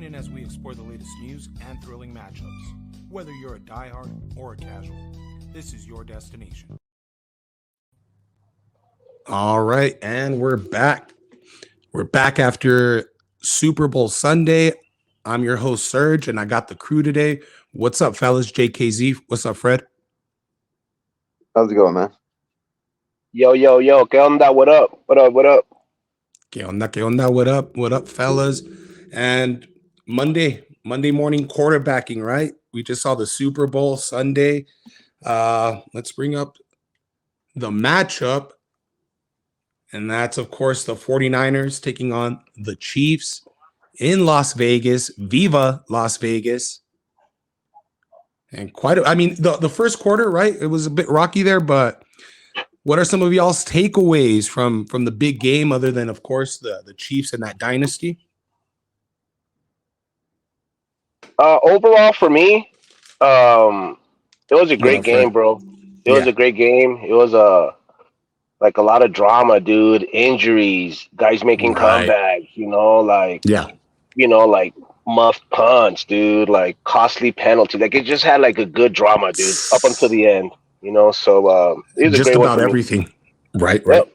Join in as we explore the latest news and thrilling matchups. Whether you're a diehard or a casual, this is your destination. All right, and we're back. We're back after Super Bowl Sunday. I'm your host, Serge, and I got the crew today. What's up, fellas? JKZ. What's up, Fred? How's it going, man? Yo, ¿qué onda? What up? Que onda, que onda? What up, fellas? And Monday morning quarterbacking, right? We just saw the Super Bowl Sunday. Let's bring up the matchup. And that's, of course, the 49ers taking on the Chiefs in Las Vegas. Viva Las Vegas. And the first quarter, right? It was a bit rocky there, but what are some of y'all's takeaways from the big game, other than, of course, the Chiefs and that dynasty? Overall, for me, it was a great game, bro. It was a great game. It was like a lot of drama, dude. Injuries, guys making comebacks. Like muffed punts, dude. Like costly penalty. Like it just had like a good drama, dude, up until the end. So it was just a great about one everything. Right. Yep.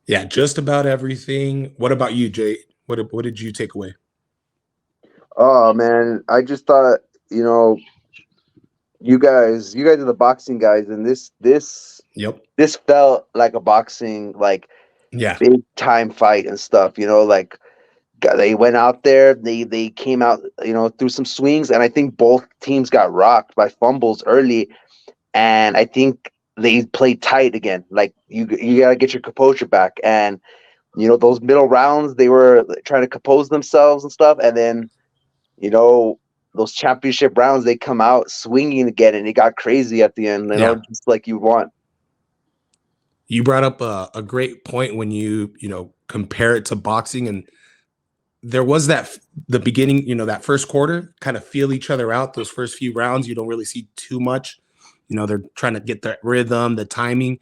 Yeah, just about everything. What about you, Jay? What did you take away? Oh man, I just thought, you guys are the boxing guys, and this felt like a boxing, like big time fight and stuff. Like they went out there, they came out, through some swings, and I think both teams got rocked by fumbles early, and I think they played tight again. Like you gotta get your composure back, and those middle rounds they were trying to compose themselves and stuff, and then those championship rounds, they come out swinging again, and it got crazy at the end, just like you want. You brought up a great point when you compare it to boxing, and there was the beginning, that first quarter, kind of feel each other out. Those first few rounds, you don't really see too much. They're trying to get the rhythm, the timing,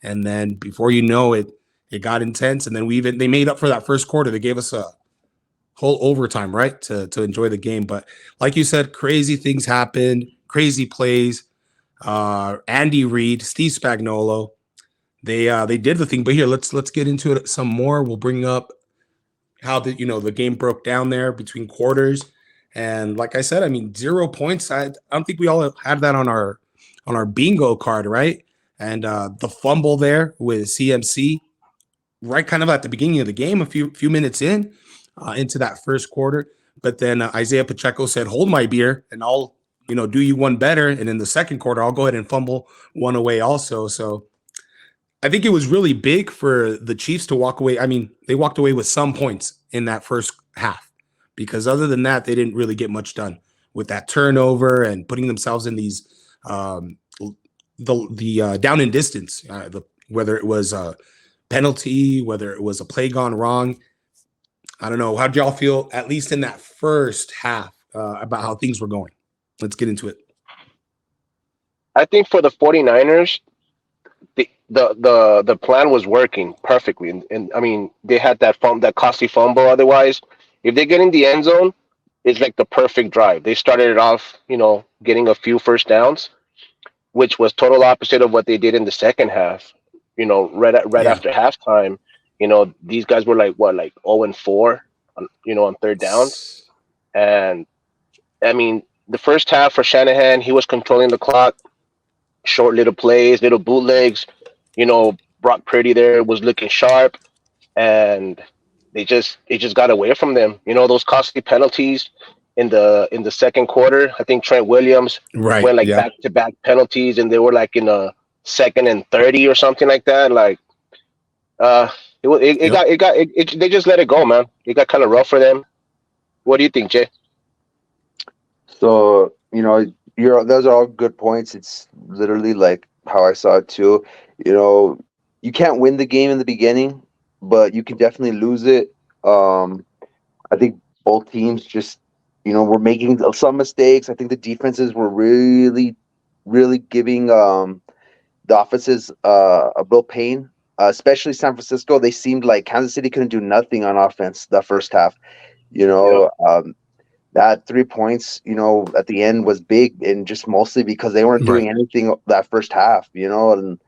and then before you know it, it got intense. And then they made up for that first quarter. They gave us a whole overtime, right, to enjoy the game. But like you said, crazy things happened, crazy plays. Andy Reid, Steve Spagnuolo, they did the thing. But here, let's get into it some more. We'll bring up how the game broke down there between quarters. And like I said, 0 points. I don't think we all had that on our bingo card, right? And the fumble there with CMC, right, kind of at the beginning of the game, a few minutes into that first quarter. But then Isaiah Pacheco said, hold my beer and I'll, do you one better. And in the second quarter, I'll go ahead and fumble one away also. So I think it was really big for the Chiefs to walk away. They walked away with some points in that first half, because other than that, they didn't really get much done with that turnover and putting themselves in these the down and distance, whether it was a penalty, whether it was a play gone wrong. I don't know. How did y'all feel, at least in that first half, about how things were going? Let's get into it. I think for the 49ers, the plan was working perfectly. And they had that costly fumble. Otherwise, if they get in the end zone, it's like the perfect drive. They started it off, getting a few first downs, which was total opposite of what they did in the second half. Right after halftime. These guys were like 0-4 on third downs. And the first half for Shanahan, he was controlling the clock, short little plays, little bootlegs. Brock Purdy there was looking sharp, and it just got away from them. Those costly penalties in the second quarter. I think Trent Williams went back-to-back penalties, and they were like in a 2nd and 30 or something like that. Like they just let it go, man. It got kind of rough for them. What do you think, Jay? So, those are all good points. It's literally like how I saw it too. You can't win the game in the beginning, but you can definitely lose it. I think both teams just, were making some mistakes. I think the defenses were really, really giving the offenses a real pain. Especially San Francisco, they seemed like Kansas City couldn't do nothing on offense the first half. You know, that 3 points, you know, at the end was big, and just mostly because they weren't doing anything that first half, you know, and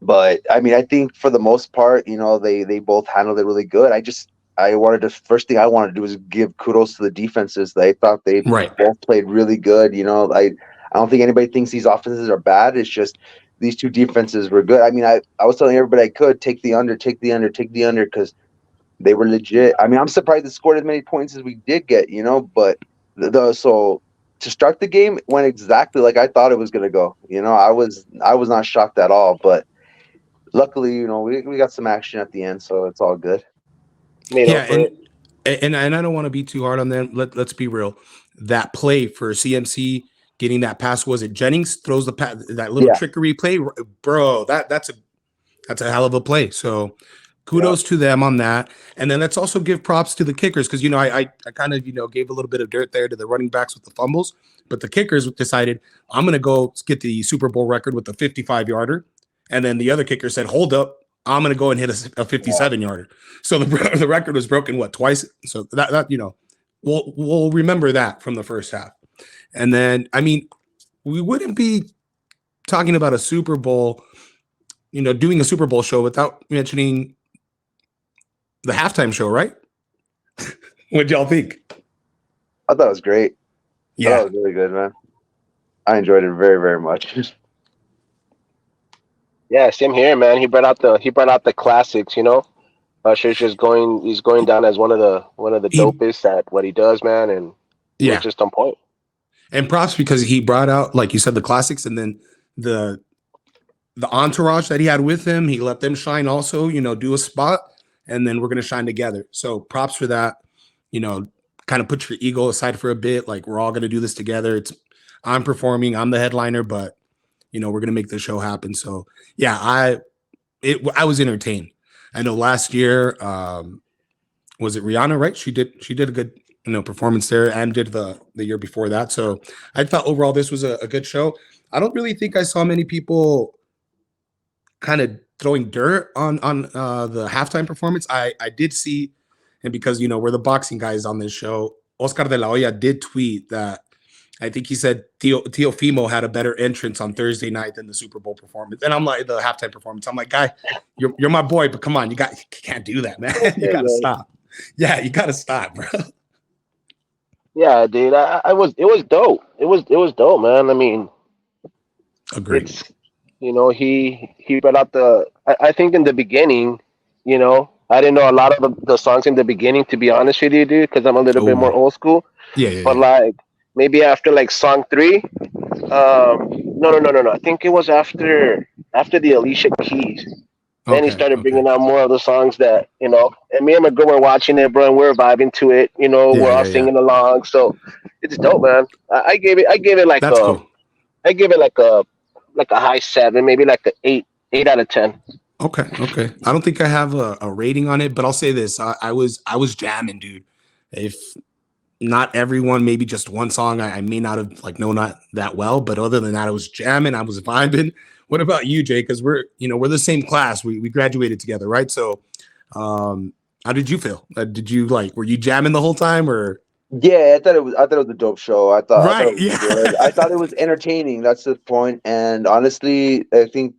but I mean, I think for the most part, you know, they both handled it really good. First thing I wanted to do was give kudos to the defenses. They thought they both played really good. You know, I don't think anybody thinks these offenses are bad. It's just these two defenses were good. I mean, I was telling everybody I could take the under, because they were legit. I mean, I'm surprised they scored as many points as we did get, you know, but so to start the game it went exactly like I thought it was going to go. You know, I was not shocked at all, but luckily, you know, we got some action at the end, so it's all good. And I don't want to be too hard on them. Let's be real. That play for CMC getting that pass, was it Jennings throws the pass, that little trickery play, bro? That's a hell of a play. So kudos to them on that. And then let's also give props to the kickers, because, you know, I kind of, you know, gave a little bit of dirt there to the running backs with the fumbles, but the kickers decided, I'm going to go get the Super Bowl record with the 55-yarder. And then the other kicker said, hold up, I'm going to go and hit a 57-yarder. So the record was broken, what, twice? So that you know, we'll remember that from the first half. And then, I mean, we wouldn't be talking about a Super Bowl, you know, doing a Super Bowl show without mentioning the halftime show, right? What'd y'all think? I thought it was great. Yeah, that was really good, man. I enjoyed it very, very much. Yeah, same here, man. He brought out the classics, you know. Usher's he's going down as one of the dopest at what he does, man, and he was just on point. And props, because he brought out, like you said, the classics, and then the entourage that he had with him, he let them shine also, you know, do a spot, and then we're going to shine together. So props for that. You know, kind of put your ego aside for a bit. Like, we're all going to do this together. I'm performing, I'm the headliner, but, you know, we're going to make the show happen. So yeah, I was entertained. I know last year, was it Rihanna, right? She did a good, you know, performance there, and did the year before that. So I thought overall this was a good show. I don't really think I saw many people kind of throwing dirt on the halftime performance. I did see, and because, you know, we're the boxing guys on this show, Oscar de la Hoya did tweet that, I think he said Teofimo had a better entrance on Thursday night than the Super Bowl performance. And I'm like, the halftime performance. I'm like, guy, you're my boy, but come on, you can't do that, man. You gotta stop. Yeah, you gotta stop, bro. Yeah, dude. It was dope. It was dope, man. I mean, agreed. You know, he brought out I think in the beginning, you know, I didn't know a lot of the songs in the beginning, to be honest with you, dude, because I'm a little bit more old school. But like, maybe after like song 3, no. I think it was after the Alicia Keys. Then he started bringing out more of the songs that, you know, and me and my girl were watching it, bro, and we're vibing to it. You know, we're all singing along. So it's dope, man. I gave it like cool. I give it like a high 7, maybe like a 8 out of 10. Okay. I don't think I have a rating on it, but I'll say this: I was jamming, dude. If not everyone, maybe just one song I may not have known not that well, but other than that, I was jamming, I was vibing. What about you, Jay? Because we're the same class. We graduated together, right? So, how did you feel? Did you were you jamming the whole time, or? Yeah, I thought it was a dope show. I thought it was good. I thought it was entertaining. That's the point. And honestly, I think,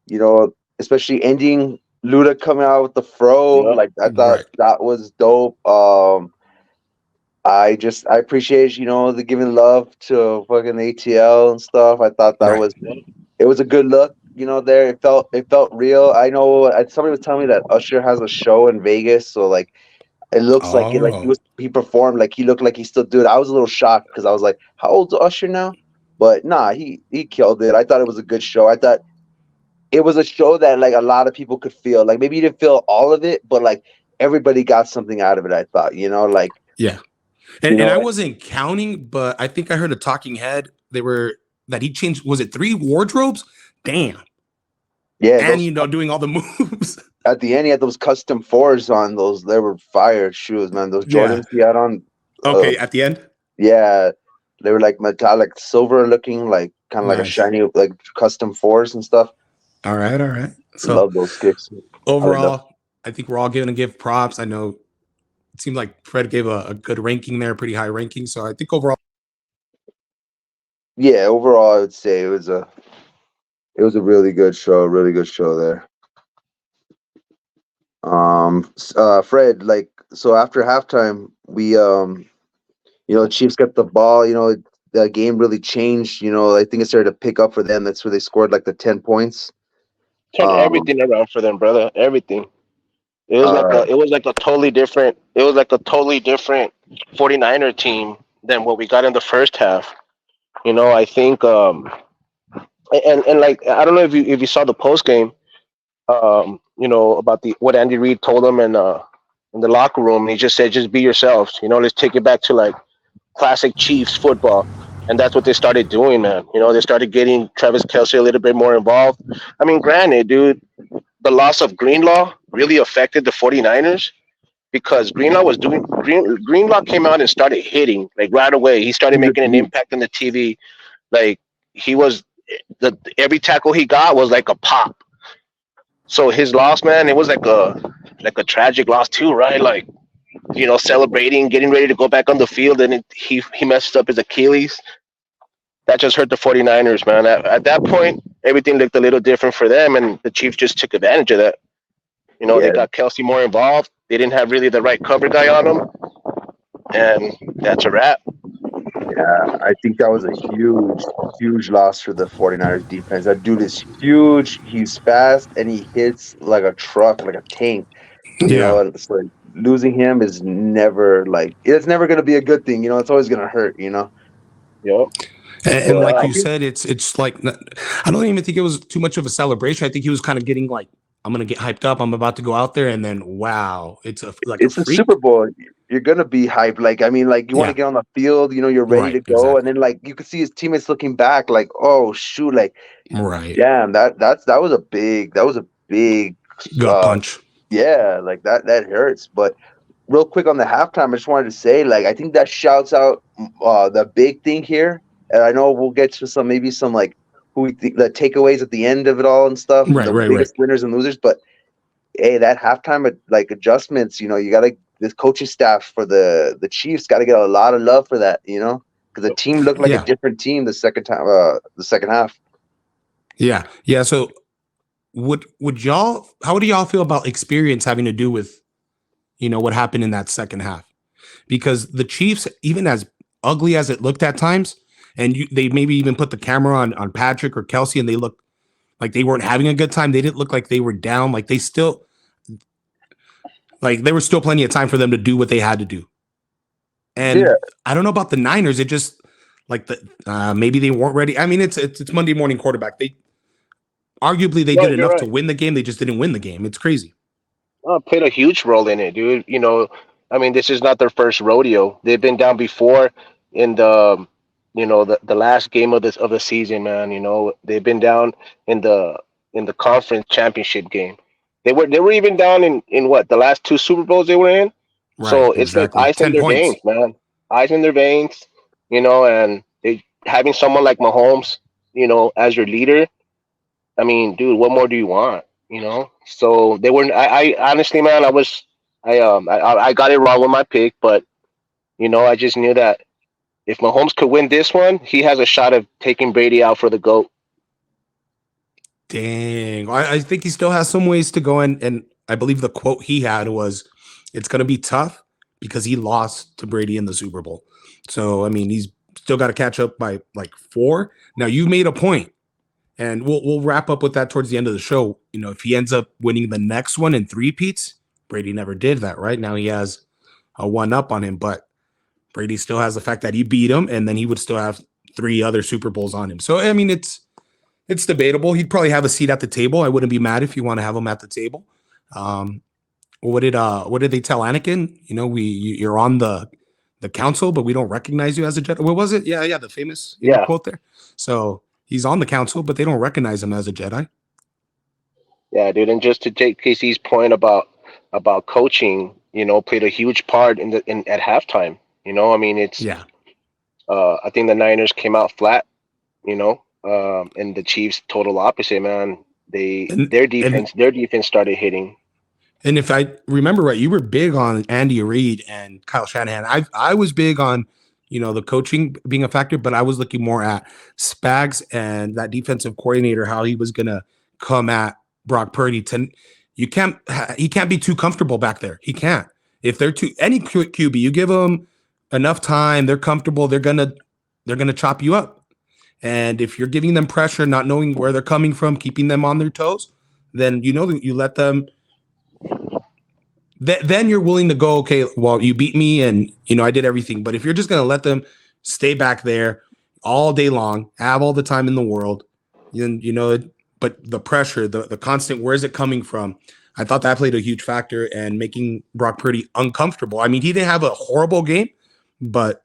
you know, especially ending Luda coming out with the fro, I thought that was dope. I appreciate, you know, the giving love to fucking ATL and stuff. I thought that it was a good look, you know, there. It felt real. I know somebody was telling me that Usher has a show in Vegas, so it looks like he performed, like he looked like he still did. I was a little shocked because I was like, how old's Usher now? But nah, he killed it. I thought it was a good show. I thought it was a show that a lot of people could feel. Like, maybe you didn't feel all of it, but everybody got something out of it. I thought, you know, yeah. And I wasn't counting, but I think I heard a talking head. That he changed. Was it 3 wardrobes? Damn. Yeah. And doing all the moves. At the end, he had those custom 4s on. Those, they were fire shoes, man. Those Jordans he had on. Okay, at the end. Yeah, they were metallic silver looking, kind of like a shiny, custom 4s and stuff. All right. So love those kicks. overall, I think we're all going to give props. I know it seemed like Fred gave a good ranking there, pretty high ranking. So I think overall, yeah, overall, I would say it was a really good show there. Fred, like, so after halftime, we Chiefs got the ball. The game really changed. I think it started to pick up for them. That's where they scored like the 10 points. Turned everything around for them, brother. Everything. It was like a totally different 49er team than what we got in the first half. I think and like I don't know if you saw the post game, about the what Andy Reid told them in the locker room. He just said, just be yourselves. Let's take it back to like classic Chiefs football. And that's what they started doing, man. They started getting Travis Kelce a little bit more involved. I mean, granted, dude, the loss of Greenlaw really affected the 49ers because Greenlaw came out and started hitting like right away. He started making an impact on the TV. Like he was every tackle he got was like a pop. So his loss, man, it was like a tragic loss too, right? Like, celebrating, getting ready to go back on the field, and he messed up his Achilles. That just hurt the 49ers, man. At that point, everything looked a little different for them, and the Chiefs just took advantage of that. They got Kelce more involved. They didn't have really the right cover guy on them, and that's a wrap. Yeah, I think that was a huge loss for the 49ers defense. That dude is huge. He's fast, and he hits like a truck, like a tank. And it's like losing him is never it's never going to be a good thing. It's always going to hurt. Yep. And like you said, it's like I don't even think it was too much of a celebration. I think he was kind of getting like, I'm gonna get hyped up. I'm about to go out there, and then wow, it's a Super Bowl. You're gonna be hyped. You want to get on the field. You're ready to go, and then you could see his teammates looking back, like, oh shoot, damn, that was a big gut punch. Yeah, that hurts. But real quick on the halftime, I just wanted to say, I think that shouts out the big thing here, and I know we'll get to some who we think the takeaways at the end of it all and stuff, the biggest winners and losers. But hey, that halftime adjustments, you got to this coaching staff for the Chiefs got to get a lot of love for that, because the team looked like a different team the second half. Yeah. So would y'all? How do y'all feel about experience having to do with, what happened in that second half? Because the Chiefs, even as ugly as it looked at times, and they maybe even put the camera on Patrick or Kelce, and they looked like they weren't having a good time. They didn't look like they were down. Like there was still plenty of time for them to do what they had to do. And I don't know about the Niners. It just maybe they weren't ready. I mean, it's Monday morning quarterback. Arguably they did enough to win the game. They just didn't win the game. It's crazy. Played a huge role in it, dude. I mean, this is not their first rodeo. They've been down before in the last game of the season, man. They've been down in the conference championship game. They were even down in what, the last two Super Bowls they were in. Right, so it's exactly. Like ice in their veins, man. Ice in their veins, and having someone like Mahomes, as your leader. I mean, dude, what more do you want? So they were. I honestly, man, I got it wrong with my pick, but I just knew that if Mahomes could win this one, he has a shot of taking Brady out for the GOAT. Dang, I think he still has some ways to go, and I believe the quote he had was, "It's going to be tough because he lost to Brady in the Super Bowl." So I mean, he's still got to catch up by like 4. Now you made a point. And we'll wrap up with that towards the end of the show. If he ends up winning the next one in 3-peats, Brady never did that, right? Now he has a 1-up on him, but Brady still has the fact that he beat him, and then he would still have 3 other Super Bowls on him. So I mean, it's debatable. He'd probably have a seat at the table. I wouldn't be mad if you want to have him at the table. What did they tell Anakin? You're on the council, but we don't recognize you as a Jedi. What was it? Yeah, the famous quote there. So he's on the council, but they don't recognize him as a Jedi. Yeah, dude. And just to take Casey's point about coaching, played a huge part at halftime. I mean, it's I think the Niners came out flat, and the Chiefs total opposite, man. Their defense started hitting. And if I remember right, you were big on Andy Reid and Kyle Shanahan. I was big on, the coaching being a factor, but I was looking more at Spags and that defensive coordinator, how he was going to come at Brock Purdy. He can't be too comfortable back there. He can't. If they're any QB, you give them enough time, they're comfortable. They're gonna chop you up. And if you're giving them pressure, not knowing where they're coming from, keeping them on their toes, then that you let them. Then you're willing to go, okay, well, you beat me and, I did everything. But if you're just going to let them stay back there all day long, have all the time in the world, then, but the pressure, the constant, where is it coming from? I thought that played a huge factor and making Brock Purdy uncomfortable. I mean, he didn't have a horrible game, but,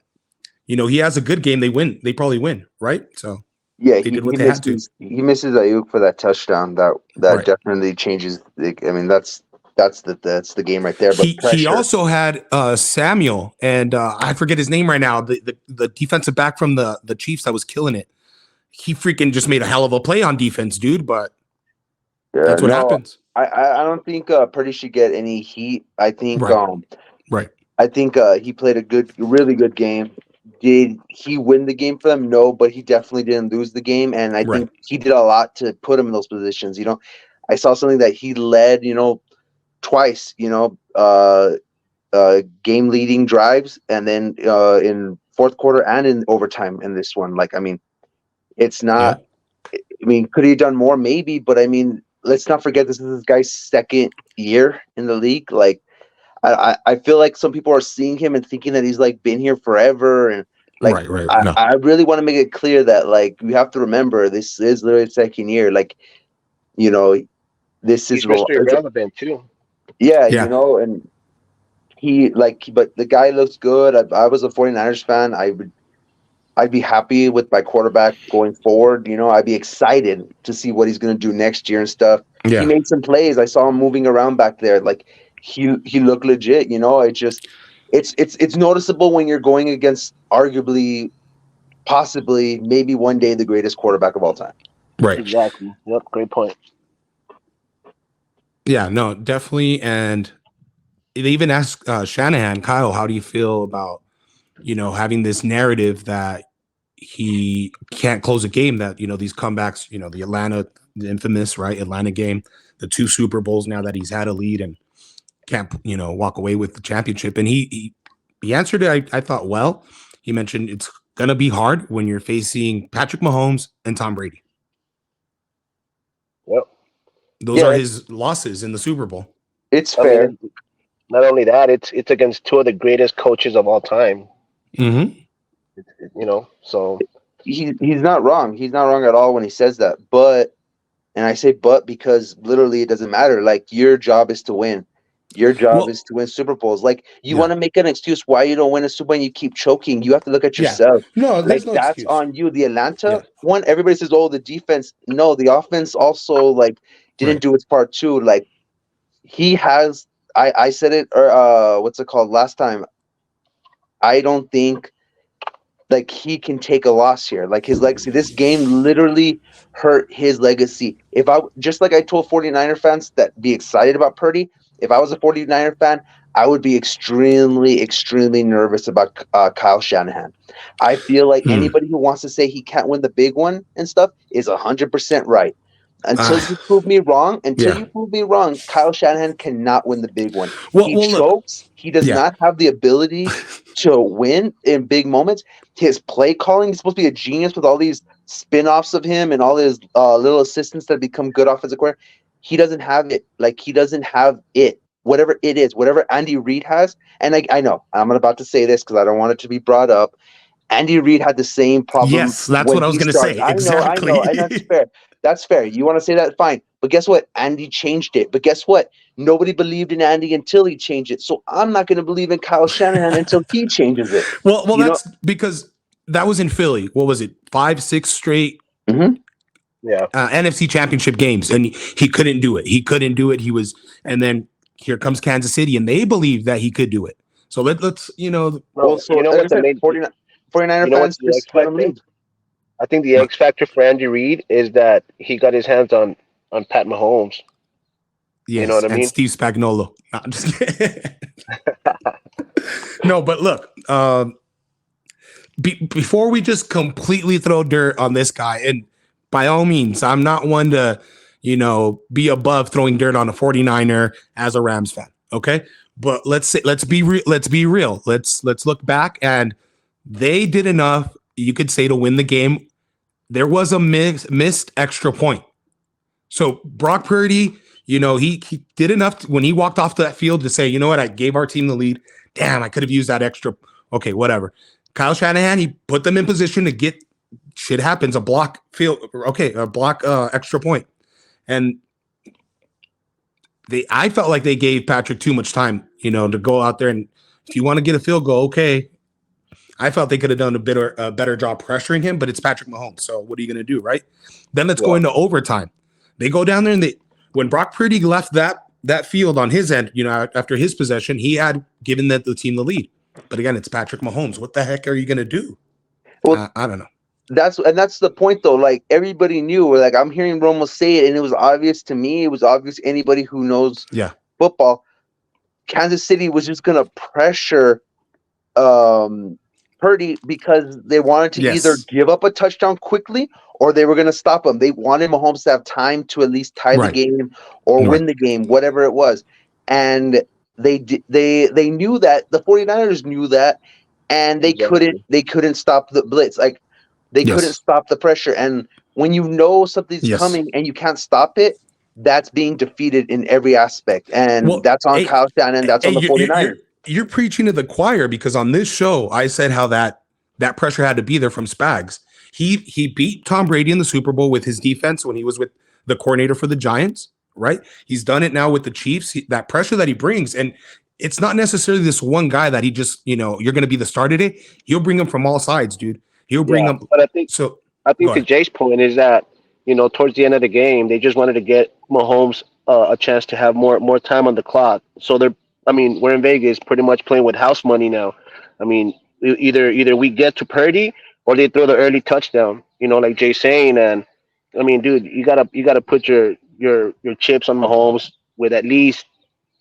he has a good game. They win. They probably win, right? So yeah, they did what they had to. He misses Ayuk for that touchdown. That right. Definitely changes. I mean, that's the game right there. But he also had Samuel, and I forget his name right now. The defensive back from the Chiefs that was killing it. He freaking just made a hell of a play on defense, dude. But that's what happens. I don't think Purdy should get any heat. I think right. I think he played a really good game. Did he win the game for them? No, but he definitely didn't lose the game, and I think he did a lot to put him in those positions. I saw something that he led. Twice, game leading drives, and then in fourth quarter and in overtime in this one. Like, I mean, it's not. Yeah. I mean, could he have done more? Maybe, but I mean, let's not forget this is this guy's second year in the league. Like, I feel like some people are seeing him and thinking that he's like been here forever, and like, I really want to make it clear that like you have to remember this is literally second year. Like, this is relevant too. Yeah, and but the guy looks good. I was a 49ers fan. I'd be happy with my quarterback going forward. I'd be excited to see what he's going to do next year and stuff. Yeah. He made some plays. I saw him moving around back there. Like he looked legit. It's noticeable when you're going against arguably, possibly, maybe one day the greatest quarterback of all time. Right. Exactly. Yep. Great point. Yeah, no, definitely. And they even asked Shanahan, Kyle, how do you feel about, having this narrative that he can't close a game, that, these comebacks, the infamous, right, Atlanta game, the 2 Super Bowls now that he's had a lead and can't, walk away with the championship. And he answered it, I thought, well. He mentioned it's going to be hard when you're facing Patrick Mahomes and Tom Brady. Yep. Those are his losses in the Super Bowl. It's fair. Mean, not only that, it's against 2 of the greatest coaches of all time. Mm-hmm. So he's not wrong. He's not wrong at all when he says that. But, and I say but because literally it doesn't matter. Like, your job is to win. Your job is to win Super Bowls. Like, you want to make an excuse why you don't win a Super Bowl and you keep choking. You have to look at yourself. Yeah. No, like, no that's excuse. on you. The Atlanta one, everybody says, oh, the defense. No, the offense also, like, didn't do its part too. Like, he has, I said it, or what's it called last time? I don't think, like, he can take a loss here. Like, his legacy, this game literally hurt his legacy. Just like I told 49er fans that be excited about Purdy, if I was a 49er fan, I would be extremely, extremely nervous about Kyle Shanahan. I feel like anybody who wants to say he can't win the big one and stuff is 100% right. Until you prove me wrong, Kyle Shanahan cannot win the big one. He chokes. He does not have the ability to win in big moments. His play calling, he's supposed to be a genius with all these spin-offs of him and all his little assistants that become good offensive coordinator. He doesn't have it. Like, he doesn't have it. Whatever it is, whatever Andy Reid has. And I know, I'm about to say this because I don't want it to be brought up. Andy Reid had the same problem. Yes, that's what I was going to say. Exactly. I know. And that's fair. That's fair. You want to say that? Fine. But guess what? Andy changed it. But guess what? Nobody believed in Andy until he changed it. So I'm not going to believe in Kyle Shanahan until he changes it. Well, that's because that was in Philly. What was it? 5-6 straight NFC Championship games. And he couldn't do it. And then here comes Kansas City, and they believe that he could do it. So let's, what the main 49er fans just let him leave. I think the X factor for Andy Reid is that he got his hands on Pat Mahomes. Yes, You know what I and mean? Steve Spagnuolo. No, I'm just kidding. No, but look, before we just completely throw dirt on this guy, and by all means, I'm not one to, be above throwing dirt on a 49er as a Rams fan. Okay. But let's be real. Let's look back, and they did enough, you could say, to win the game. There was a missed extra point. So Brock Purdy, he did enough when he walked off that field to say, you know what, I gave our team the lead. Damn, I could have used that extra. Okay, whatever. Kyle Shanahan, he put them in position to get, shit happens, a block field. Okay, a block extra point. And I felt like they gave Patrick too much time, to go out there, and if you want to get a field goal, okay. I felt they could have done a better job pressuring him, but it's Patrick Mahomes. So what are you going to do, right? Then let's go into overtime. They go down there, and when Brock Purdy left that field on his end, after his possession, he had given the team the lead. But again, it's Patrick Mahomes. What the heck are you going to do? Well, I don't know. That's the point, though. Like, everybody knew. Like, I'm hearing Romo say it, and it was obvious to me. It was obvious to anybody who knows football. Kansas City was just going to pressure Purdy because they wanted to either give up a touchdown quickly or they were going to stop him. They wanted Mahomes to have time to at least tie the game or win the game, whatever it was. And they knew that. The 49ers knew that, and they couldn't stop the blitz. Like, they couldn't stop the pressure. And when you know something's coming and you can't stop it, that's being defeated in every aspect. And that's on Kyle Shanahan. That's on the 49ers. You're preaching to the choir, because on this show, I said how that pressure had to be there from Spags. He beat Tom Brady in the Super Bowl with his defense when he was with the coordinator for the Giants, right? He's done it now with the Chiefs. That pressure that he brings, and it's not necessarily this one guy that he just, you're going to be the star today. He'll bring them from all sides, dude. He'll bring them. But I think to Jay's point is that, towards the end of the game, they just wanted to get Mahomes a chance to have more time on the clock. So we're in Vegas pretty much playing with house money now. I mean, either we get to Purdy or they throw the early touchdown, like Jay's saying. And I mean, dude, you gotta put your chips on Mahomes with at least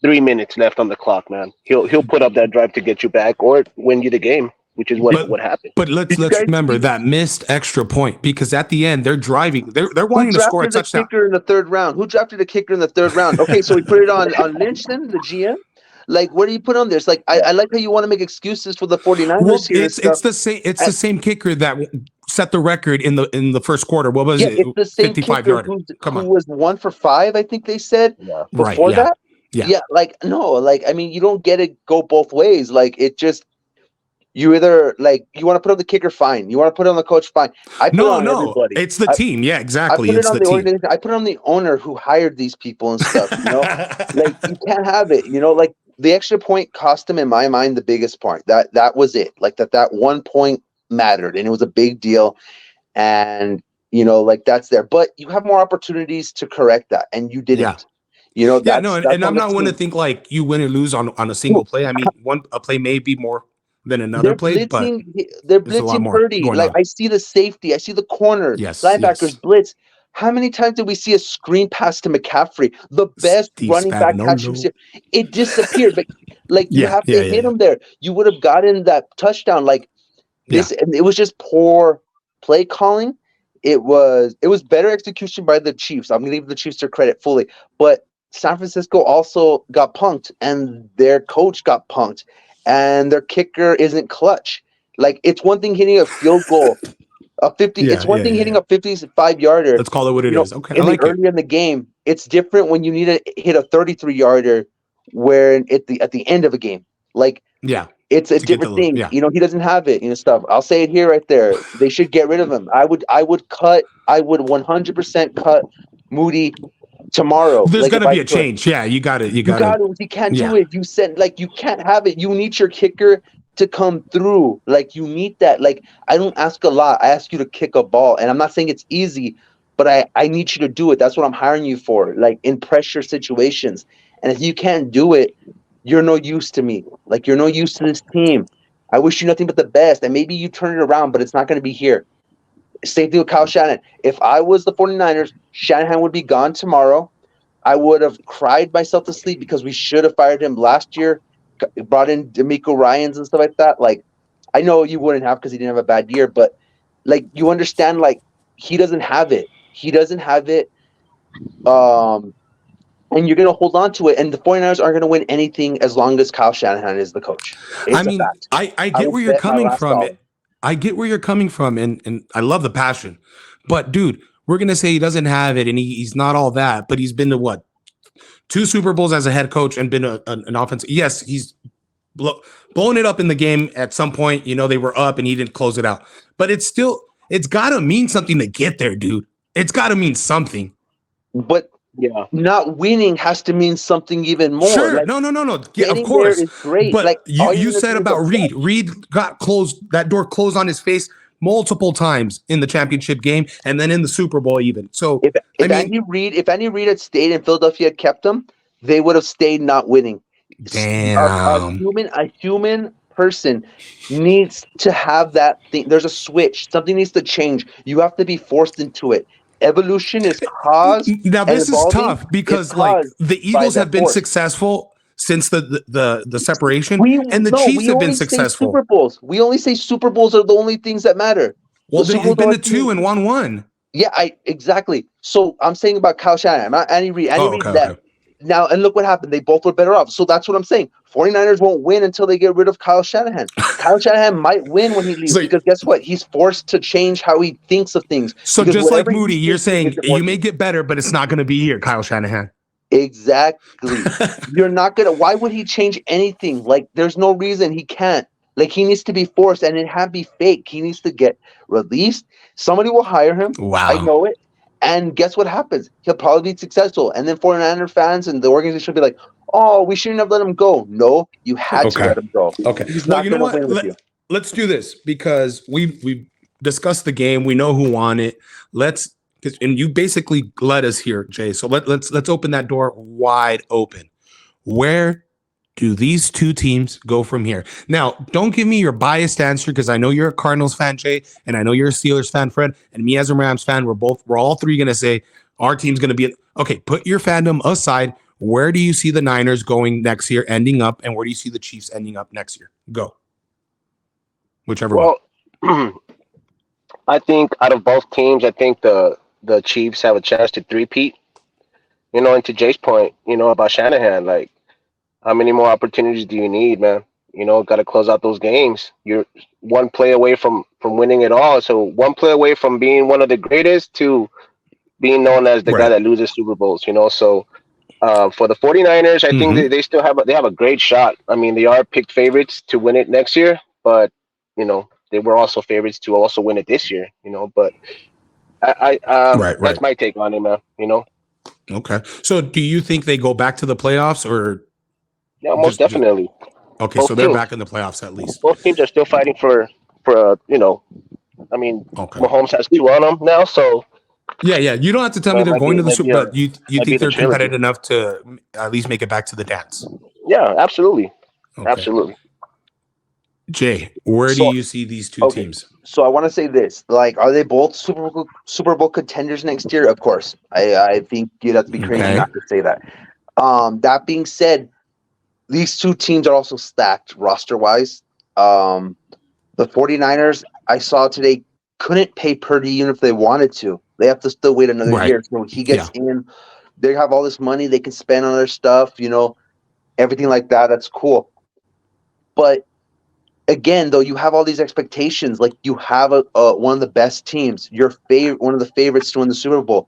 3 minutes left on the clock, man. He'll put up that drive to get you back or win you the game, which is what happened. But let's remember that missed extra point, because at the end they're driving. They're wanting to score a touchdown. Kicker in the third round. Who drafted a kicker in the third round? Okay, so we put it on Lynch then, the GM. Like, what do you put on there? It's like I like how you want to make excuses for the 49ers. Well, it's the same. It's the same kicker that set the record in the first quarter. What was it? It's the same 55 kicker who was 1 for 5. I think they said before that. Yeah. Like, no, like, I mean, you don't get it go both ways. Like, it just, you either, like, you want to put on the kicker, fine. You want to put on the coach, fine. I put on everybody. It's the team. Yeah, exactly. I put it on the organization. I put on the owner who hired these people and stuff. Like, you can't have it. Like, the extra point cost him, in my mind, the biggest part. That was it. Like, that 1 point mattered, and it was a big deal. And like, that's there. But you have more opportunities to correct that, and you didn't. And I'm not one to think like you win or lose on a single play. I mean, a play may be more than another play, but they're blitzing Purdy. Like, I see the safety, I see the corner, linebackers blitz. How many times did we see a screen pass to McCaffrey, the best running back catch? It disappeared, but like, you have to hit him there. You would have gotten that touchdown. Like this, and it was just poor play calling. It was better execution by the Chiefs. I'm gonna give the Chiefs their credit fully, but San Francisco also got punked, and their coach got punked, and their kicker isn't clutch. Like, it's one thing hitting a field goal, a 50. It's one thing hitting a 55-yarder. Let's call it what it is. Okay, early in the game, it's different when you need to hit a 33-yarder, where at the end of a game, like it's a different thing. He doesn't have it. Stuff. I'll say it here, right there. They should get rid of him. I would 100% cut Moody tomorrow. There's gonna be a change. Yeah, you got it. You can't do it. You said, like, you can't have it. You need your kicker to come through. Like, you need that. Like, I don't ask a lot. I ask you to kick a ball, and I'm not saying it's easy, but I need you to do it. That's what I'm hiring you for. Like, in pressure situations. And if you can't do it, you're no use to me. Like, you're no use to this team. I wish you nothing but the best, and maybe you turn it around, but it's not going to be here. Same thing with Kyle Shanahan. If I was the 49ers, Shanahan would be gone tomorrow. I would have cried myself to sleep because we should have fired him last year, brought in D'Amico Ryans and stuff like that. Like, I know you wouldn't have because he didn't have a bad year, but like you understand, like he doesn't have it. He doesn't have it. And you're going to hold on to it. And the 49ers aren't going to win anything as long as Kyle Shanahan is the coach. It's I mean, a fact. I get will where you're bet my coming last from. dollar. I get where you're coming from, and I love the passion. But dude, we're gonna say he doesn't have it, and he's not all that. But he's been to what, 2 Super Bowls as a head coach, and been an offensive. Yes, he's blown it up in the game at some point. You know, they were up, and he didn't close it out. But it's got to mean something to get there, dude. It's got to mean something. But Yeah, not winning has to mean something even more. Sure, Like, no. Yeah, of getting course. there is great. But Like you said about Reed. Reed got closed. That door closed on his face multiple times in the championship game, and then in the Super Bowl even. So if I mean, Andy Reid had stayed and Philadelphia had kept him, they would have stayed not winning. damn. A human person needs to have that thing. There's a switch. Something needs to change. You have to be forced into it. Evolution is caused. Now this is tough because like the Eagles have been successful since the separation, and the Chiefs have been successful. Super Bowls. We only say Super Bowls are the only things that matter. Well, they've been to 2 and won 1. Yeah, exactly. So I'm saying about Kyle Shanahan, not Andy Reid. Andy Reid left. Now, and look what happened. They both were better off. So that's what I'm saying. 49ers won't win until they get rid of Kyle Shanahan. Kyle Shanahan might win when he leaves because guess what? He's forced to change how he thinks of things. So just like Moody, you're saying you may get better, but it's not going to be here, Kyle Shanahan. Exactly. You're not going to. Why would he change anything? Like, there's no reason he can't. Like, he needs to be forced, and it can't be fake. He needs to get released. Somebody will hire him. Wow. I know it. And guess what happens? He'll probably be successful. And then 49er fans and the organization will be like, oh, we shouldn't have let him go. No, you had to let him go. Okay. He's not going to win with you. Let's do this because we've discussed the game. We know who won it. And you basically led us here, Jay. So let's open that door wide open. Where do these two teams go from here? Now, don't give me your biased answer because I know you're a Cardinals fan, Jay, and I know you're a Steelers fan, Fred, and me as a Rams fan. We're all three going to say our team's going to be okay. Put your fandom aside. Where do you see the Niners going next year, ending up, and where do you see the Chiefs ending up next year? Go. Whichever one. I think out of both teams, I think the Chiefs have a chance to three-peat. You know, and to Jay's point, you know, about Shanahan, like, how many more opportunities do you need, man? You know, got to close out those games. You're one play away from winning it all. So one play away from being one of the greatest to being known as the guy that loses Super Bowls, you know? So for the 49ers, I think they still have a great shot. I mean, they are picked favorites to win it next year, but, you know, they were also favorites to also win it this year, you know? But that's my take on it, man, you know? Okay. So do you think they go back to the playoffs or? Yeah, most definitely. Okay, both so they're back in the playoffs at least. Both teams are still fighting for you know, I mean, Mahomes has 2 on them now, so. Yeah. You don't have to tell me they're going to the Super Bowl, but you think they're competitive enough to at least make it back to the dance? Yeah, absolutely. Okay. Absolutely. Jay, where do you see these two teams? So I want to say this: like, are they both Super Bowl contenders next year? Of course. I think you'd have to be crazy not to say that. That being said, these two teams are also stacked roster-wise. The 49ers, I saw today, couldn't pay Purdy even if they wanted to. They have to still wait another year. So he gets in. They have all this money they can spend on their stuff, you know, everything like that. That's cool. But again, though, you have all these expectations. Like, you have one of the best teams, one of the favorites to win the Super Bowl.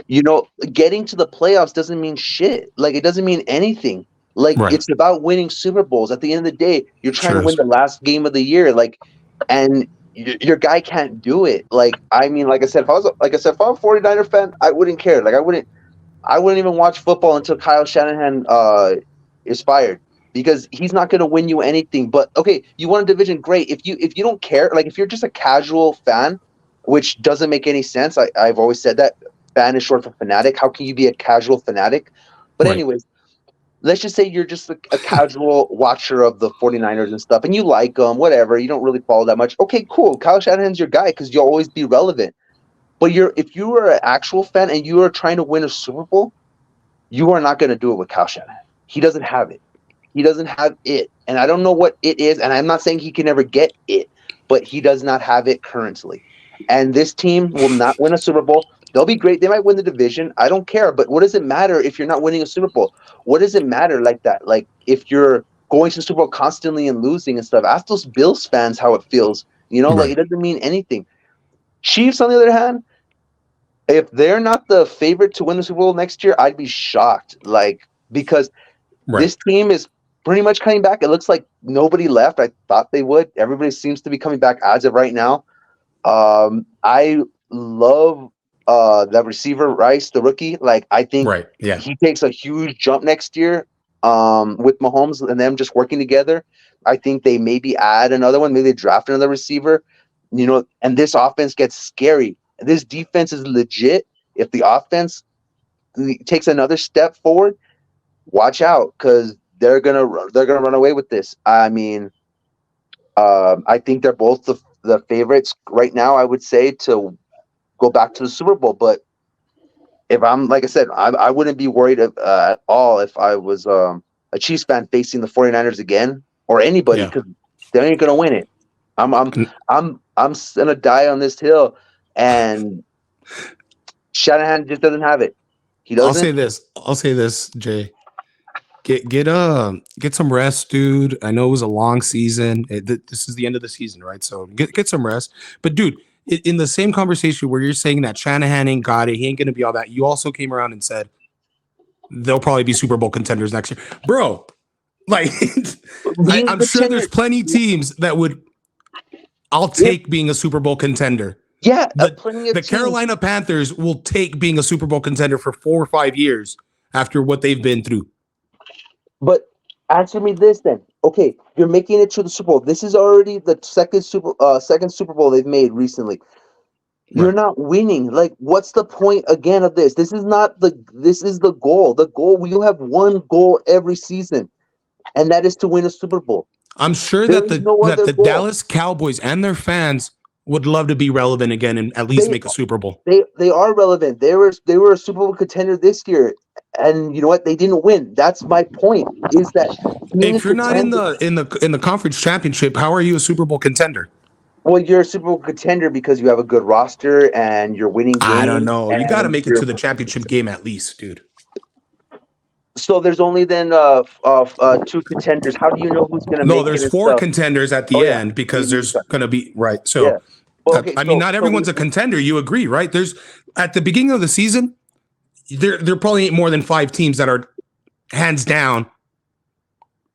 You know, getting to the playoffs doesn't mean shit. Like, it doesn't mean anything. Like, it's about winning Super Bowls. At the end of the day, you're trying to win the last game of the year. Like, and your guy can't do it. Like, I mean, like I said, if I'm a 49er fan, I wouldn't care. Like, I wouldn't even watch football until Kyle Shanahan is fired, because he's not going to win you anything. But okay, you won a division, great. If you don't care, like, if you're just a casual fan, which doesn't make any sense. I've always said that fan is short for fanatic. How can you be a casual fanatic? But anyways, let's just say you're just a casual watcher of the 49ers and stuff, and you like them, whatever. You don't really follow that much. Okay, cool. Kyle Shanahan's your guy because you'll always be relevant. But if you are an actual fan and you are trying to win a Super Bowl, You are not going to do it with Kyle Shanahan. He doesn't have it. He doesn't have it. And I don't know what it is. And I'm not saying he can never get it, but he does not have it currently. And this team will not win a Super Bowl. They'll be great. They might win the division. I don't care. But what does it matter if you're not winning a Super Bowl? What does it matter like that? Like if you're going to the Super Bowl constantly and losing and stuff. Ask those Bills fans how it feels. Like it doesn't mean anything. Chiefs, on the other hand, if they're not the favorite to win the Super Bowl next year, I'd be shocked. Because this team is pretty much coming back. It looks like nobody left. I thought they would. Everybody seems to be coming back as of right now. I love that receiver Rice, the rookie. I think he takes a huge jump next year with Mahomes and them just working together. I think they maybe add another one. Maybe they draft another receiver. And this offense gets scary. This defense is legit. If the offense takes another step forward, watch out because they're gonna run away with this. I mean, I think they're both the favorites right now. I would say to go back to the Super Bowl. But if I'm, like I said, I wouldn't be worried at all if I was a Chiefs fan facing the 49ers again or anybody because they ain't gonna win it. I'm gonna die on this hill, and Shanahan just doesn't have it. He doesn't. I'll say this, Jay. Get some rest, dude. I know it was a long season. This is the end of the season, right? So get some rest. But dude, in the same conversation where you're saying that Shanahan ain't got it, he ain't gonna be all that. You also came around and said they'll probably be Super Bowl contenders next year, bro. I'm sure there's plenty teams that would. I'll take being a Super Bowl contender. Yeah, the Carolina Panthers will take being a Super Bowl contender for 4 or 5 years after what they've been through. But answer me this then. Okay, you're making it to the Super Bowl. This is already the second Super Bowl they've made recently. You're not winning. What's the point again of this? This is the goal. The goal, you have one goal every season, and that is to win a Super Bowl. I'm sure that the Dallas Cowboys and their fans would love to be relevant again and at least make a Super Bowl. They are relevant. They were a Super Bowl contender this year, and you know what? They didn't win. That's my point. Is that if you're not in the conference championship, how are you a Super Bowl contender? Well, you're a Super Bowl contender because you have a good roster and you're winning games. I don't know. You got to make it to the championship game at least, dude. So there's only then 2 contenders. How do you know who's going to make it? No, there's 4 contenders at the end because there's going to be So, yeah. Well, okay, I mean, not everyone's a contender. You agree, right? There's at the beginning of the season, there probably ain't more than 5 teams that are hands down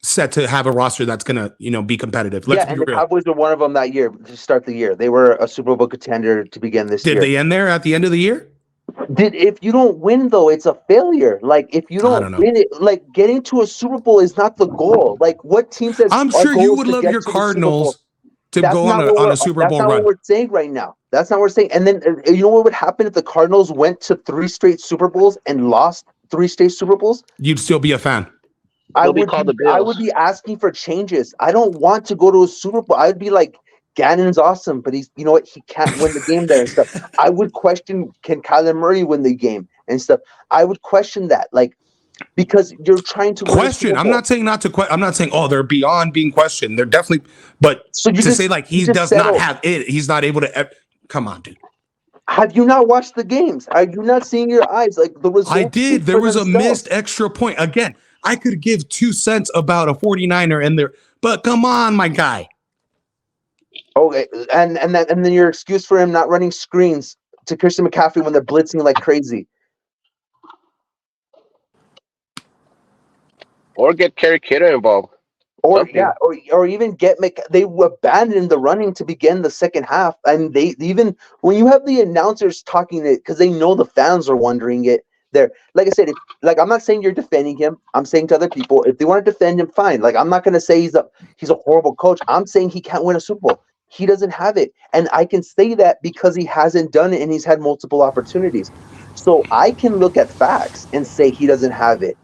set to have a roster that's going to be competitive. Let's be real. The Cowboys were one of them that year to start the year. They were a Super Bowl contender to begin this year. Did they end there at the end of the year? If you don't win, though, it's a failure. If you don't win it, getting to a Super Bowl is not the goal. What team says? I'm sure you would love your Cardinals to go on a Super Bowl run. That's not what we're saying right now. That's not what we're saying. And then you know what would happen if the Cardinals went to 3 straight Super Bowls and lost 3 straight Super Bowls? You'd still be a fan. I would be asking for changes. I don't want to go to a Super Bowl. I'd be like, Gannon's awesome, but he can't win the game there and stuff. I would question, can Kyler Murray win the game and stuff? I would question that, because you're trying to question. I'm not saying not to question. I'm not saying they're beyond being questioned. They're definitely, but so to say he does not have it, he's not able to. Come on, dude. Have you not watched the games? Are you not seeing your eyes? The results. I did. There was a missed extra point again. I could give 2 cents about a 49er in there, but come on, my guy. Okay, and then your excuse for him not running screens to Christian McCaffrey when they're blitzing like crazy. Or get Kerry Kittle involved. Or even they abandoned the running to begin the second half. And they even when you have the announcers talking it because they know the fans are wondering it. There, like I said, I'm not saying you're defending him. I'm saying to other people, if they want to defend him, fine. I'm not going to say he's a horrible coach. I'm saying he can't win a Super Bowl. He doesn't have it, and I can say that because he hasn't done it, and he's had multiple opportunities. So I can look at facts and say he doesn't have it.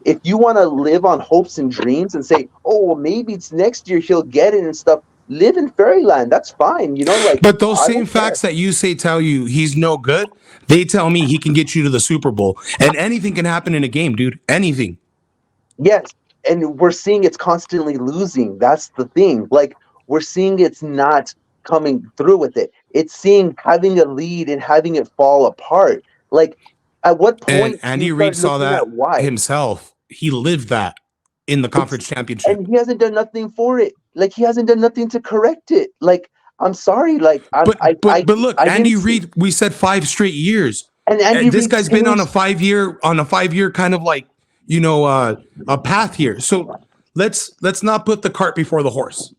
If you want to live on hopes and dreams and say, oh, well, maybe it's next year he'll get it and stuff, live in fairyland. That's fine. You know, like, But those I same don't care. facts that you say tell you he's no good, they tell me he can get you to the Super Bowl. And anything can happen in a game, dude. Anything. Yes, and we're seeing it's constantly losing. That's the thing. Like, we're seeing it's not coming through with it. It's seeing having a lead and having it fall apart. Like, at what And point do you Andy Reid start saw looking at that why? himself. He lived that in the It's conference championship. and he hasn't done nothing for it. Like, he hasn't done nothing to correct it. Like, I'm sorry. Like, But look, I didn't Andy see. Reid, we said 5 straight years. And Andy This Reid guy's been on a changed. 5 year kind of like, a path here. So let's not put the cart before the horse.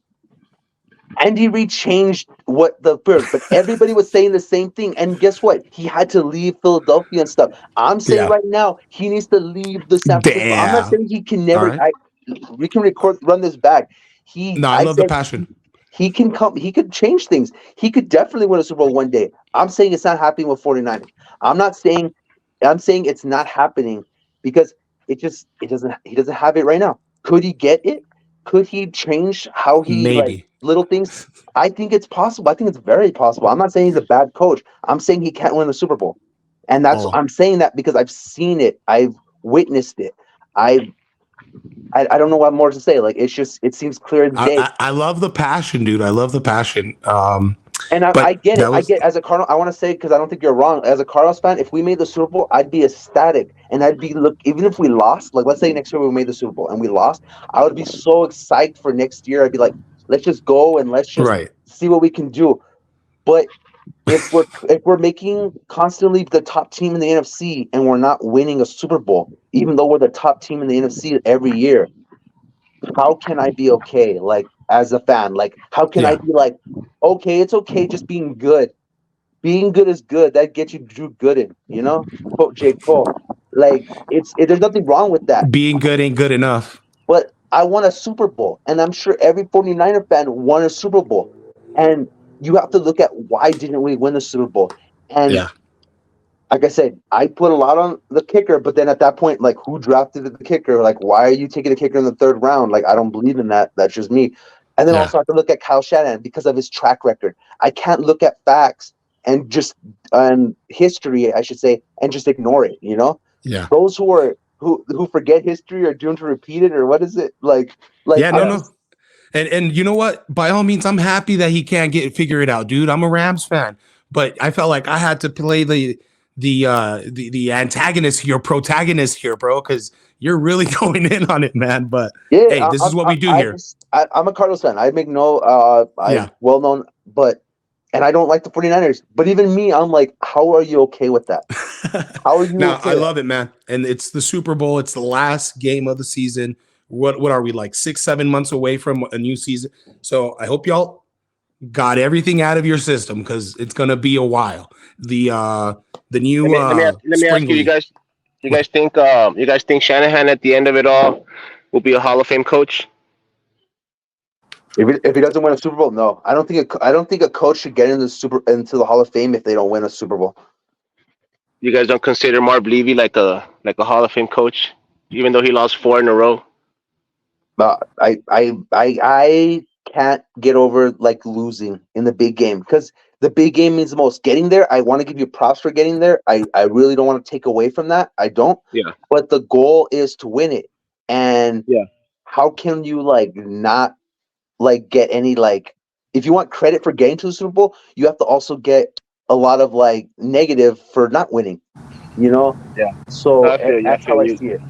Andy Reid changed what the first, but everybody was saying the same thing. And guess what? He had to leave Philadelphia and stuff. I'm saying Yeah. right now he needs to leave the San Francisco. I'm not Damn. saying he can All never. right. We can run this back. No, I I love the said passion. he can come. He could change things. He could definitely win a Super Bowl one day. I'm saying it's not happening with 49ers. I'm not saying. I'm saying it's not happening because it doesn't. He doesn't have it right now. Could he get it? Could he change how he like Maybe. little things? I think it's possible. I think it's very possible. I'm not saying he's a bad coach. I'm saying he can't win the Super Bowl, and Oh. I'm saying that because I've seen it. I've witnessed it. I don't know what more to say. Like, it seems clear as day. I love the passion, dude. I love the passion. And I But get it. that I was get as a Cardinal. I want to say because I don't think you're wrong. As a Cardinals fan, if we made the Super Bowl, I'd be ecstatic, and I'd be look. Even if we lost, like let's say next year we made the Super Bowl and we lost, I would be so excited for next year. I'd be like, let's just go and let's just right. see what we can do. But if we're making constantly the top team in the NFC and we're not winning a Super Bowl, even though we're the top team in the NFC every year, how can I be okay? Like, as a fan, like, how can I Yeah. be like, okay, it's okay just being good. Being good is good. That gets you Drew Gooden, you know? Quote J. Cole. Like, there's nothing wrong with that. Being good ain't good enough. But I won a Super Bowl, and I'm sure every 49er fan won a Super Bowl. And you have to look at why didn't we win the Super Bowl? And Yeah. like I said, I put a lot on the kicker, but then at that point, like, who drafted the kicker? Like, why are you taking a kicker in the third round? Like, I don't believe in that. That's just me. And then Yeah. also I have to look at Kyle Shanahan because of his track record. I can't look at facts and just history, I should say, and just ignore it. You know, Yeah. those who forget history are doomed to repeat it, or what is it like? Yeah. No. And you know what? By all means, I'm happy that he can't figure it out, dude. I'm a Rams fan, but I felt like I had to play the antagonist here, protagonist here, bro, because you're really going in on it, man. But Yeah, hey, this is what we do here. I'm a Cardinals fan. I make no, Yeah. well known, and I don't like the 49ers. But even me, I'm like, how are you okay with that? How are you Now, okay I with love it, man. And it's the Super Bowl. It's the last game of the season. What are we, like 6-7 months away from a new season? So I hope y'all got everything out of your system because it's gonna be a while. The new let me ask you, league. you guys think Shanahan at the end of it all will be a Hall of Fame coach? If he doesn't win a Super Bowl, no. I don't think a coach should get into the Hall of Fame if they don't win a Super Bowl. You guys don't consider Marv Levy like a Hall of Fame coach, even though he lost 4 in a row? I can't get over like losing in the big game because the big game means the most. Getting there, I want to give you props for getting there. I really don't want to take away from that. I don't. Yeah. But the goal is to win it. And yeah, how can you like not like get any like if you want credit for getting to the Super Bowl, you have to also get a lot of like negative for not winning. You know? Yeah. So I feel you. that's how I see it.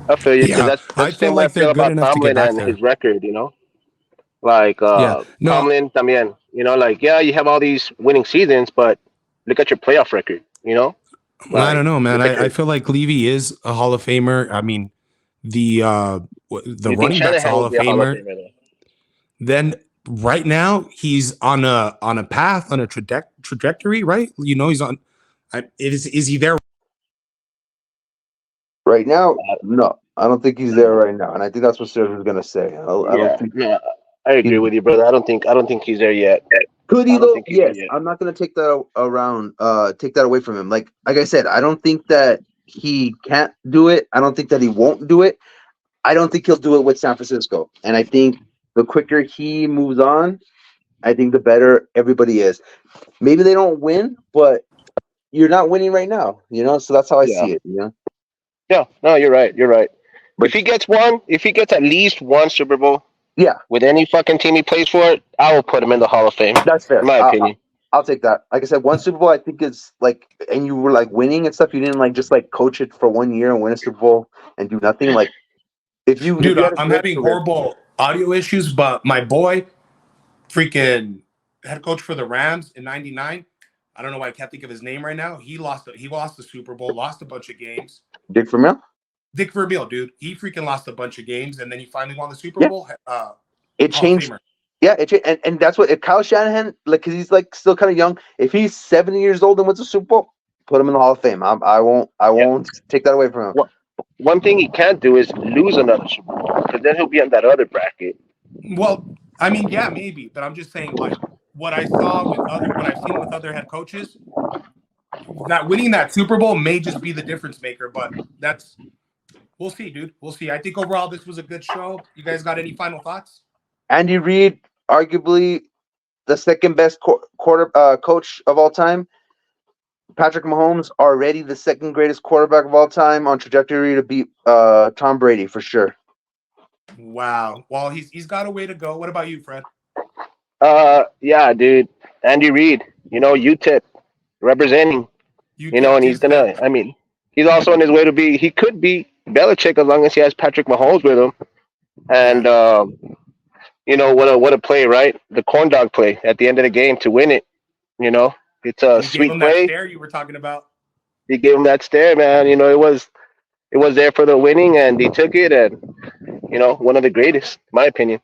I feel you because Yeah, that's I the feel same way I like they're feel good about enough to get Tomlin back and there. his record. You know, like Yeah, no, Tomlin también. You know, like yeah, you have all these winning seasons, but look at your playoff record. You know, I don't like know, man. look at I your. feel like Levy is a Hall of Famer. I mean, the You think running back's a Shanahan Hall will of be a Hall of Famer. Famer? Though? Then right now he's on a path, on a trajectory, right? You know, he's on. Is he there Right now, no. I don't think he's there right now. And I think that's what Serge was gonna say. I don't Yeah, think no, I agree with you, brother. I don't think he's there yet. could I he don't though? think he's there Yes. yet. I'm not gonna take that take that away from him. Like I said, I don't think that he can't do it. I don't think that he won't do it. I don't think he'll do it with San Francisco. And I think the quicker he moves on, I think the better everybody is. Maybe they don't win, but you're not winning right now, So that's how I Yeah. see it, Yeah. No, you're right. You're right. But If he gets at least one Super Bowl yeah, with any fucking team he plays for, I will put him in the Hall of Fame. that's In fair. my opinion. I'll take that. Like I said, one Super Bowl I think is like, and you were like winning and stuff. You didn't like just like coach it for 1 year and win a Super Bowl and do nothing. Like if you Dude, had a I'm great having career, horrible audio issues, but my boy, freaking head coach for the Rams in '99. I don't know why I can't think of his name right now. He lost the Super Bowl, lost a bunch of games. Dick Vermeil. Dick Vermeil, dude, he freaking lost a bunch of games, and then he finally won the Super Yeah. Bowl. It Hall of changed. Famer. Yeah, and that's what if Kyle Shanahan, like, because he's like still kind of young. If he's 70 years old and wins a Super Bowl, put him in the Hall of Fame. I won't take that away from him. One thing he can't do is lose another Super Bowl, because then he'll be on that other bracket. Well, I mean, yeah, maybe, but I'm just saying, like, what I've seen with other head coaches, that winning that Super Bowl may just be the difference maker. But we'll see, dude. We'll see. I think overall this was a good show. You guys got any final thoughts? Andy Reid, arguably the second best coach of all time. Patrick Mahomes, already the second greatest quarterback of all time, on trajectory to beat Tom Brady for sure. Wow. Well, he's got a way to go. What about you, Fred? Yeah, dude. Andy Reid, UTEP representing, and he's gonna. I mean, he's also on his way to be. He could be Belichick as long as he has Patrick Mahomes with him. And what a play, right? The corn dog play at the end of the game to win it. It's a sweet play. That stare you were talking about. He gave him that stare, man. It was there for the winning, and he took it, and one of the greatest, in my opinion.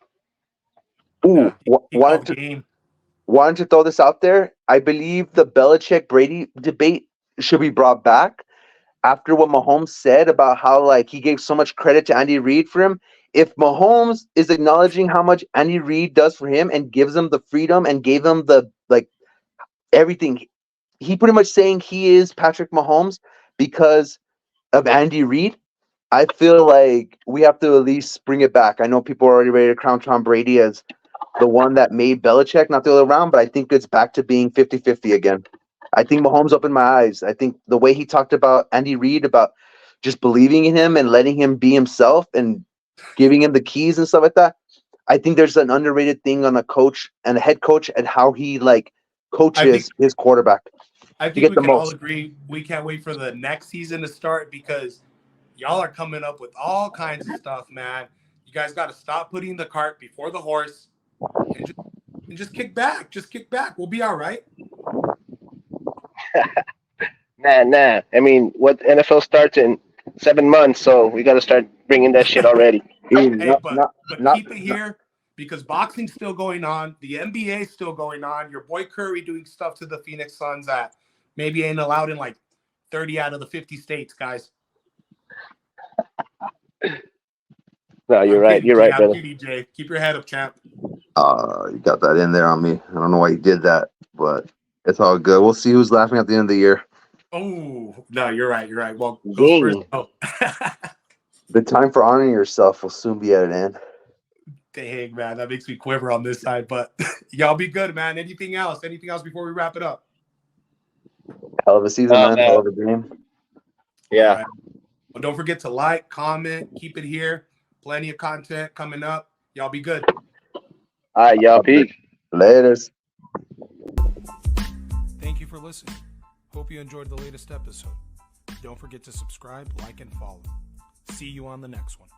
Ooh, why don't you throw this out there? I believe the Belichick Brady debate should be brought back after what Mahomes said about how like he gave so much credit to Andy Reid for him. If Mahomes is acknowledging how much Andy Reid does for him and gives him the freedom and gave him the like everything, he pretty much saying he is Patrick Mahomes because of Andy Reid. I feel like we have to at least bring it back. I know people are already ready to crown Tom Brady as the one that made Belichick, not the other way around, but I think it's back to being 50-50 again. I think Mahomes opened my eyes. I think the way he talked about Andy Reid, about just believing in him and letting him be himself and giving him the keys and stuff like that. I think there's an underrated thing on a coach and a head coach and how he like coaches his quarterback. I think we can all agree we can't wait for the next season to start because y'all are coming up with all kinds of stuff, man. You guys got to stop putting the cart before the horse and just kick back. Just kick back. We'll be all right. Nah. I mean, what NFL starts in 7 months, so we got to start bringing that shit already. But keep it here because boxing's still going on. The NBA's still going on. Your boy Curry doing stuff to the Phoenix Suns that maybe ain't allowed in like 30 out of the 50 states, guys. No, you're right. You're right, brother. Jay. Keep your head up, champ. You got that in there on me. I don't know why you did that, but it's all good. We'll see who's laughing at the end of the year. Oh, no, you're right. You're right. Well, go first. Oh. The time for honoring yourself will soon be at an end. Dang, man, that makes me quiver on this side. But y'all be good, man. Anything else? Anything else before we wrap it up? Hell of a season, man. Hell of a game. Yeah. Right. Well, don't forget to like, comment, keep it here. Plenty of content coming up. Y'all be good. All right, y'all. Peace. Laters. Thank you for listening. Hope you enjoyed the latest episode. Don't forget to subscribe, like, and follow. See you on the next one.